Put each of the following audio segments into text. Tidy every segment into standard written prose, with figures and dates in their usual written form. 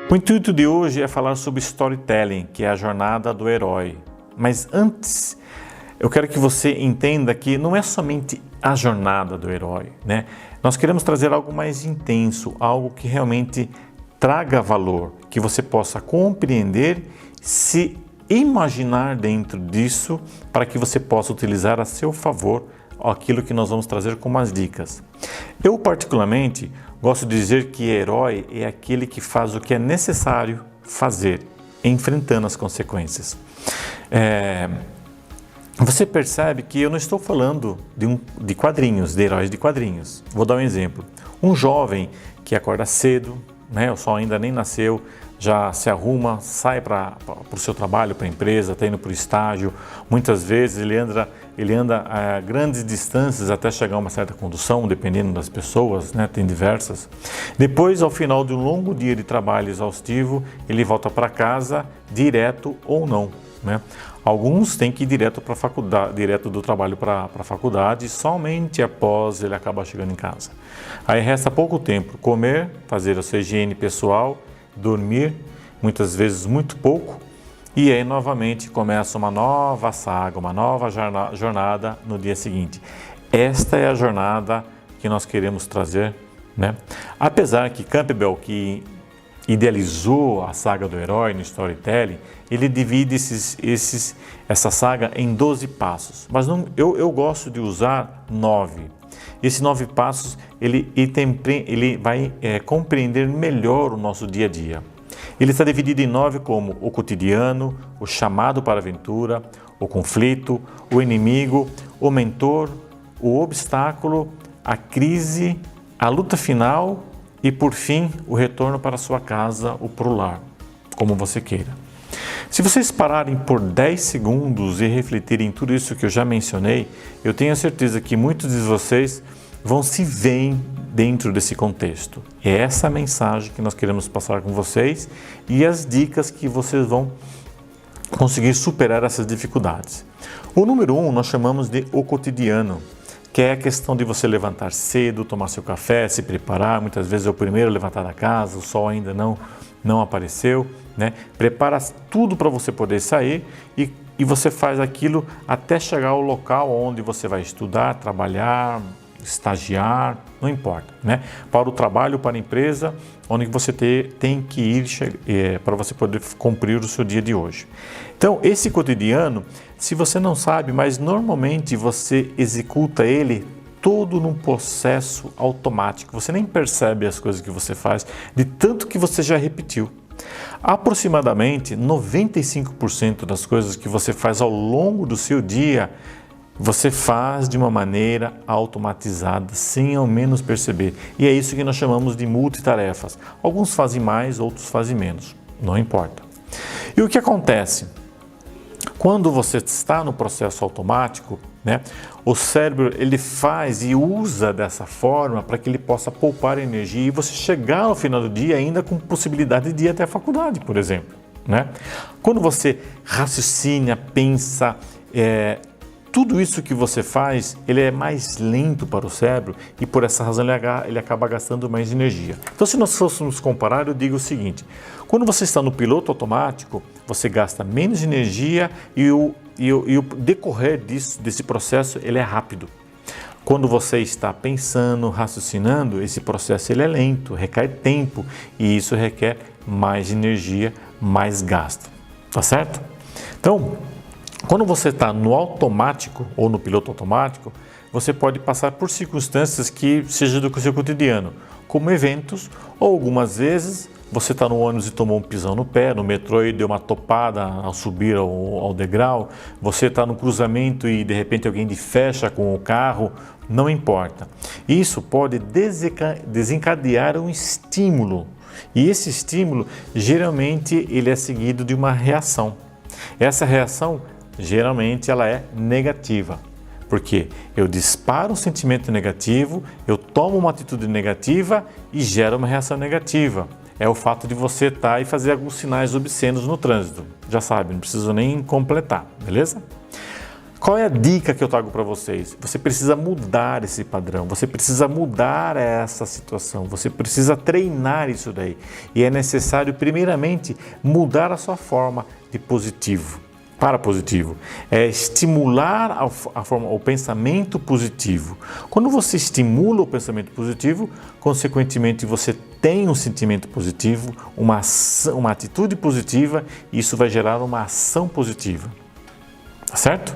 O intuito de hoje é falar sobre storytelling, que é a jornada do herói. Mas antes, eu quero que você entenda que não é somente a jornada do herói, né? Nós queremos trazer algo mais intenso, algo que realmente traga valor, que você possa compreender, se imaginar dentro disso, para que você possa utilizar a seu favor aquilo que nós vamos trazer como as dicas. Eu particularmente gosto de dizer que herói é aquele que faz o que é necessário fazer, enfrentando as consequências. Você percebe que eu não estou falando de quadrinhos, de heróis de quadrinhos. Vou dar um exemplo. Um jovem que acorda cedo, né, o sol ainda nem nasceu, já se arruma, sai para o seu trabalho, para a empresa, está indo para o estágio. Muitas vezes ele anda a grandes distâncias até chegar a uma certa condução, dependendo das pessoas, né? Tem diversas. Depois, ao final de um longo dia de trabalho exaustivo, ele volta para casa, direto ou não, né? Alguns têm que ir direto para a faculdade, direto do trabalho para a faculdade, somente após ele acaba chegando em casa. Aí resta pouco tempo, comer, fazer a sua higiene pessoal, dormir, muitas vezes muito pouco, e aí novamente começa uma nova saga, uma nova jornada no dia seguinte. Esta é a jornada que nós queremos trazer, né? Apesar que Campbell, que idealizou a saga do herói no storytelling, ele divide essa saga em 12 passos, mas eu gosto de usar 9. Esses 9 passos, ele vai compreender melhor o nosso dia a dia. Ele está dividido em 9 como o cotidiano, o chamado para a aventura, o conflito, o inimigo, o mentor, o obstáculo, a crise, a luta final e, por fim, o retorno para a sua casa ou para o lar, como você queira. Se vocês pararem por 10 segundos e refletirem em tudo isso que eu já mencionei, eu tenho a certeza que muitos de vocês vão se ver dentro desse contexto. É essa a mensagem que nós queremos passar com vocês e as dicas que vocês vão conseguir superar essas dificuldades. O número 1 nós chamamos de o cotidiano, que é a questão de você levantar cedo, tomar seu café, se preparar. Muitas vezes é o primeiro a levantar da casa, o sol ainda não apareceu, né? Prepara tudo para você poder sair e você faz aquilo até chegar ao local onde você vai estudar, trabalhar, estagiar, não importa, né? Para o trabalho, para a empresa, onde você tem que ir para você poder cumprir o seu dia de hoje. Então, esse cotidiano, se você não sabe, mas normalmente você executa ele todo num processo automático. Você nem percebe as coisas que você faz, de tanto que você já repetiu. Aproximadamente 95% das coisas que você faz ao longo do seu dia, você faz de uma maneira automatizada, sem ao menos perceber. E é isso que nós chamamos de multitarefas. Alguns fazem mais, outros fazem menos. Não importa. E o que acontece? Quando você está no processo automático, né, o cérebro ele faz e usa dessa forma para que ele possa poupar energia e você chegar ao final do dia ainda com possibilidade de ir até a faculdade, por exemplo, né? Quando você raciocina, pensa, tudo isso que você faz, ele é mais lento para o cérebro e por essa razão ele acaba gastando mais energia. Então, se nós fôssemos comparar, eu digo o seguinte: quando você está no piloto automático, você gasta menos energia e o decorrer desse processo ele é rápido. Quando você está pensando, raciocinando, esse processo ele é lento, requer tempo e isso requer mais energia, mais gasto. Tá certo? Então, quando você está no automático ou no piloto automático, você pode passar por circunstâncias que sejam do seu cotidiano, como eventos, ou algumas vezes você está no ônibus e tomou um pisão no pé, no metrô e deu uma topada ao subir ao degrau, você está no cruzamento e de repente alguém te fecha com o carro, não importa. Isso pode desencadear um estímulo e esse estímulo geralmente ele é seguido de uma reação. Essa reação geralmente ela é negativa, porque eu disparo um sentimento negativo, eu tomo uma atitude negativa e gero uma reação negativa. É o fato de você estar e fazer alguns sinais obscenos no trânsito. Já sabe, não preciso nem completar, beleza? Qual é a dica que eu trago para vocês? Você precisa mudar esse padrão, você precisa mudar essa situação, você precisa treinar isso daí. E é necessário, primeiramente, mudar a sua forma de positivo para positivo. É estimular o pensamento positivo. Quando você estimula o pensamento positivo, consequentemente você tem um sentimento positivo, uma atitude positiva, e isso vai gerar uma ação positiva. Tá certo?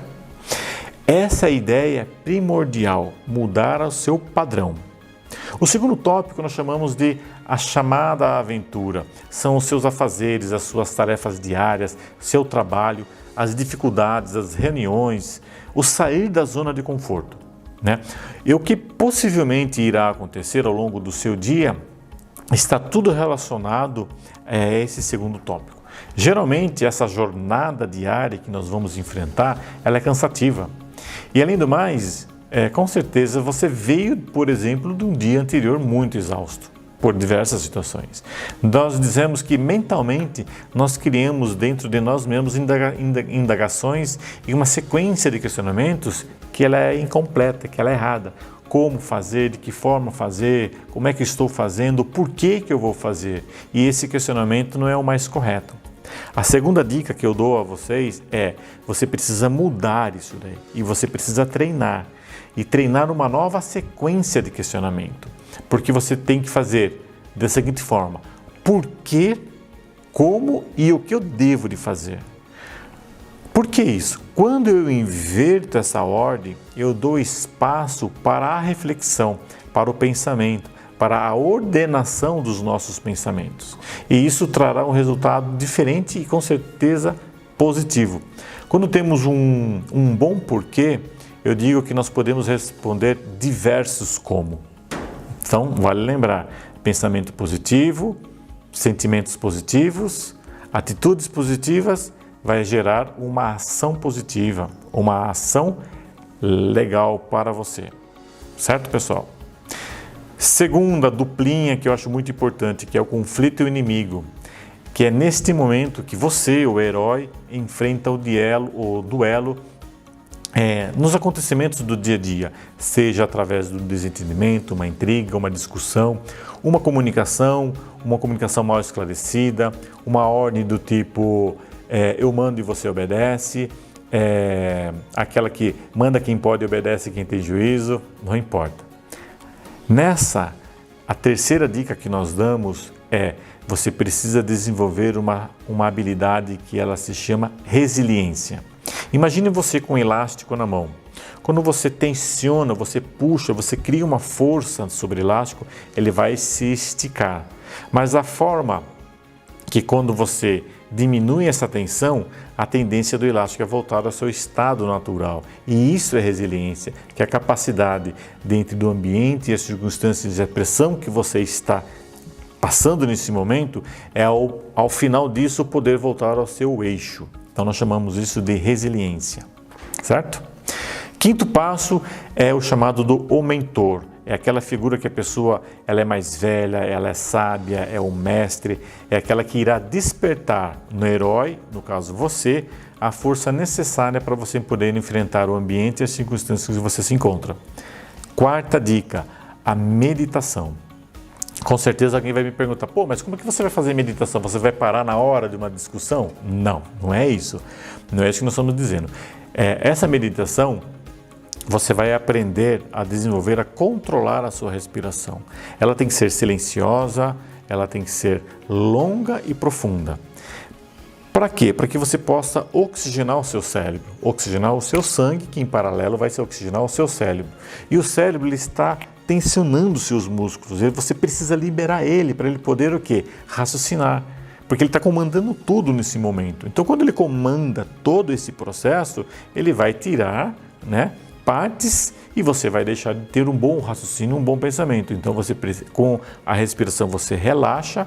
Essa é a ideia primordial, mudar o seu padrão. O segundo tópico nós chamamos de a chamada aventura. São os seus afazeres, as suas tarefas diárias, seu trabalho, as dificuldades, as reuniões, o sair da zona de conforto, né? E o que possivelmente irá acontecer ao longo do seu dia está tudo relacionado a esse segundo tópico. Geralmente, essa jornada diária que nós vamos enfrentar, ela é cansativa. E além do mais, com certeza você veio, por exemplo, de um dia anterior muito exausto, por diversas situações. Nós dizemos que mentalmente nós criamos dentro de nós mesmos indagações e uma sequência de questionamentos que ela é incompleta, que ela é errada. Como fazer, de que forma fazer, como é que estou fazendo, por que eu vou fazer? E esse questionamento não é o mais correto. A segunda dica que eu dou a vocês é: você precisa mudar isso daí e você precisa treinar. E treinar uma nova sequência de questionamento. Porque você tem que fazer da seguinte forma: por que, como e o que eu devo de fazer? Por que isso? Quando eu inverto essa ordem, eu dou espaço para a reflexão, para o pensamento, para a ordenação dos nossos pensamentos. E isso trará um resultado diferente e com certeza positivo. Quando temos um bom porquê, eu digo que nós podemos responder diversos como. Então, vale lembrar: pensamento positivo, sentimentos positivos, atitudes positivas, vai gerar uma ação positiva, uma ação legal para você. Certo, pessoal? Segunda duplinha que eu acho muito importante, que é o conflito e o inimigo, que é neste momento que você, o herói, enfrenta o duelo nos acontecimentos do dia a dia, seja através do desentendimento, uma intriga, uma discussão, uma comunicação mal esclarecida, uma ordem do tipo eu mando e você obedece, aquela que manda quem pode e obedece quem tem juízo, não importa. A terceira dica que nós damos é: você precisa desenvolver uma habilidade que ela se chama resiliência. Imagine você com um elástico na mão. Quando você tensiona, você puxa, você cria uma força sobre o elástico, ele vai se esticar. Mas a forma que quando você diminui essa tensão, a tendência do elástico é voltar ao seu estado natural. E isso é resiliência, que é a capacidade dentro do ambiente e as circunstâncias e a pressão que você está passando nesse momento, é ao final disso poder voltar ao seu eixo. Então nós chamamos isso de resiliência, certo? Quinto passo é o chamado do mentor. É aquela figura que a pessoa ela é mais velha, ela é sábia, é o mestre, é aquela que irá despertar no herói, no caso você, a força necessária para você poder enfrentar o ambiente e as circunstâncias que você se encontra. Quarta dica, a meditação. Com certeza alguém vai me perguntar: pô, mas como é que você vai fazer meditação? Você vai parar na hora de uma discussão? Não, não é isso. Não é isso que nós estamos dizendo. Essa meditação, você vai aprender a desenvolver, a controlar a sua respiração. Ela tem que ser silenciosa, ela tem que ser longa e profunda. Para quê? Para que você possa oxigenar o seu cérebro, oxigenar o seu sangue, que em paralelo vai se oxigenar o seu cérebro. E o cérebro ele está tensionando os seus músculos, e você precisa liberar ele para ele poder o quê? Raciocinar, porque ele está comandando tudo nesse momento. Então, quando ele comanda todo esse processo, ele vai tirar, partes e você vai deixar de ter um bom raciocínio, um bom pensamento. Então, com a respiração você relaxa,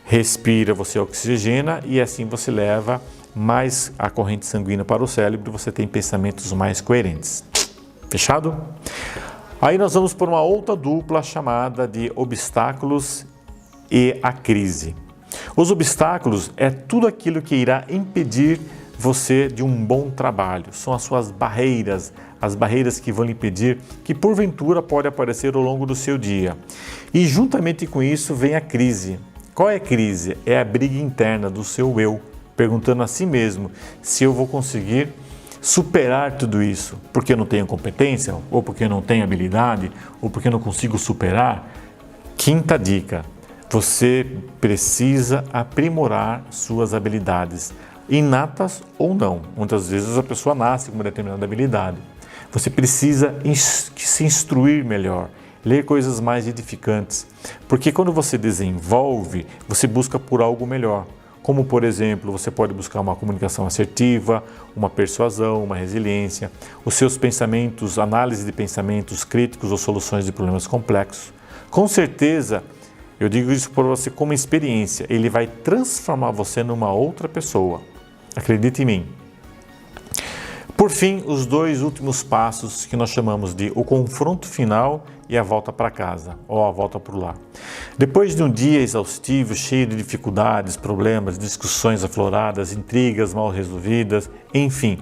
respira, você oxigena e assim você leva mais a corrente sanguínea para o cérebro, você tem pensamentos mais coerentes. Fechado? Aí nós vamos por uma outra dupla chamada de obstáculos e a crise. Os obstáculos é tudo aquilo que irá impedir você de um bom trabalho. São as suas barreiras, as barreiras que vão lhe impedir, que porventura pode aparecer ao longo do seu dia. E juntamente com isso vem a crise. Qual é a crise? É a briga interna do seu eu, perguntando a si mesmo se eu vou conseguir superar tudo isso, porque eu não tenho competência, ou porque eu não tenho habilidade, ou porque eu não consigo superar. Quinta dica: você precisa aprimorar suas habilidades, inatas ou não. Muitas vezes a pessoa nasce com uma determinada habilidade. Você precisa se instruir melhor, ler coisas mais edificantes, porque quando você desenvolve, você busca por algo melhor. Como, por exemplo, você pode buscar uma comunicação assertiva, uma persuasão, uma resiliência, os seus pensamentos, análise de pensamentos críticos ou soluções de problemas complexos. Com certeza, eu digo isso por você como experiência, ele vai transformar você numa outra pessoa. Acredite em mim. Por fim, os dois últimos passos que nós chamamos de o confronto final e a volta para casa, ou a volta para o lar. Depois de um dia exaustivo, cheio de dificuldades, problemas, discussões afloradas, intrigas mal resolvidas, enfim,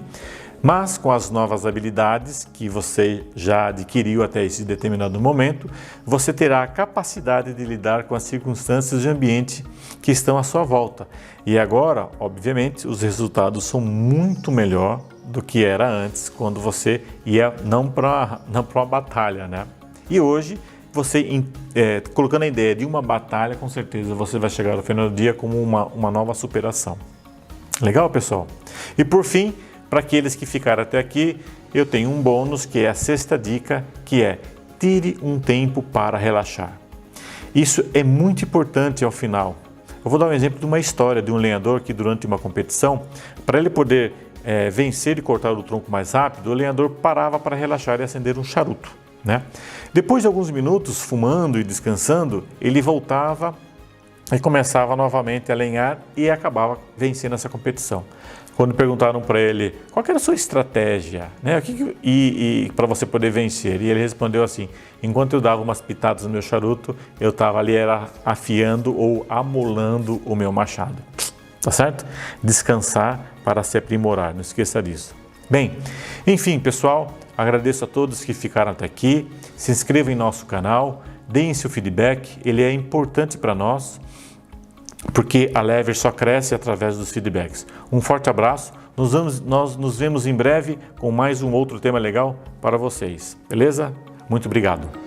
mas com as novas habilidades que você já adquiriu até esse determinado momento, você terá a capacidade de lidar com as circunstâncias de ambiente que estão à sua volta. E agora, obviamente, os resultados são muito melhor do que era antes, quando você ia não para uma batalha, né? E hoje, você colocando a ideia de uma batalha, com certeza você vai chegar ao final do dia como uma nova superação. Legal, pessoal? E por fim, para aqueles que ficaram até aqui, eu tenho um bônus que é a sexta dica, que é: tire um tempo para relaxar. Isso é muito importante ao final. Eu vou dar um exemplo de uma história de um lenhador que durante uma competição, para ele poder vencer e cortar o tronco mais rápido, o lenhador parava para relaxar e acender um charuto, né? Depois de alguns minutos fumando e descansando, ele voltava e começava novamente a lenhar e acabava vencendo essa competição. Quando perguntaram para ele qual era a sua estratégia, né, para você poder vencer, e ele respondeu assim: enquanto eu dava umas pitadas no meu charuto, eu estava ali afiando ou amolando o meu machado. Tá certo? Descansar para se aprimorar, não esqueça disso. Bem, enfim, pessoal, agradeço a todos que ficaram até aqui. Se inscrevam em nosso canal, deem seu feedback, ele é importante para nós, porque a Lever só cresce através dos feedbacks. Um forte abraço, nós nos vemos em breve com mais um outro tema legal para vocês, beleza? Muito obrigado.